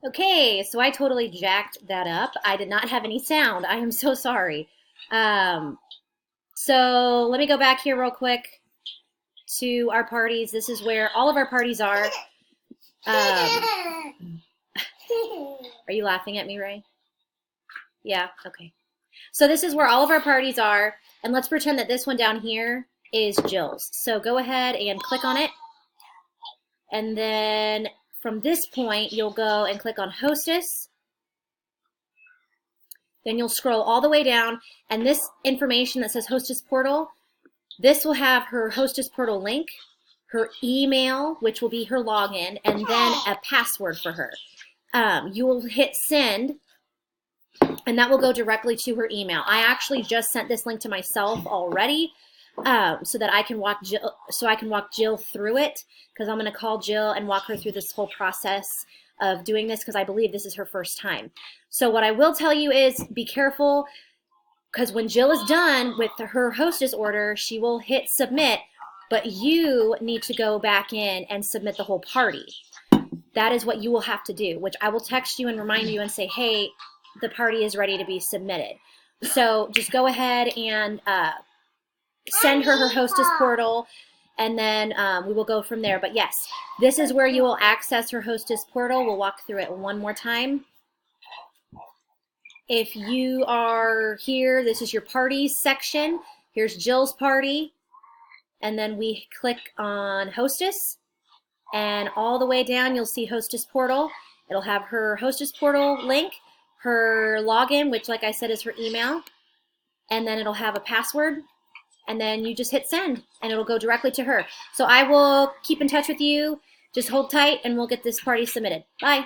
Okay, so I totally jacked that up. I did not have any sound. I am so sorry. Um, so let me go back here real quick to our parties. This is where all of our parties are. Are you laughing at me, Ray? Yeah, okay. So this is where all of our parties are, and let's pretend that this one down here is Jill's. So go ahead and click on it, and then from this point, you'll go and click on Hostess. Then you'll scroll all the way down, and this information that says Hostess Portal, this will have her Hostess Portal link, her email, which will be her login, and then a password for her. You will hit send, and that will go directly to her email. I actually just sent this link to myself already, so that I can walk Jill through it, because I'm going to call Jill and walk her through this whole process of doing this, because I believe this is her first time. So what I will tell you is be careful, because when Jill is done with her hostess order, she will hit submit, but you need to go back in and submit the whole party. That is what you will have to do, which I will text you and remind you and say, hey, the party is ready to be submitted. So just go ahead and send her hostess portal, and then we will go from there. But yes, this is where you will access her hostess portal. We'll walk through it one more time. If you are here, this is your parties section. Here's Jill's party, and then we click on hostess, and all the way down you'll see hostess portal. It'll have her hostess portal link, her login, which like I said is her email, and then it'll have a password, and then you just hit send and it'll go directly to her. So I will keep in touch with you. Just hold tight and we'll get this party submitted. Bye.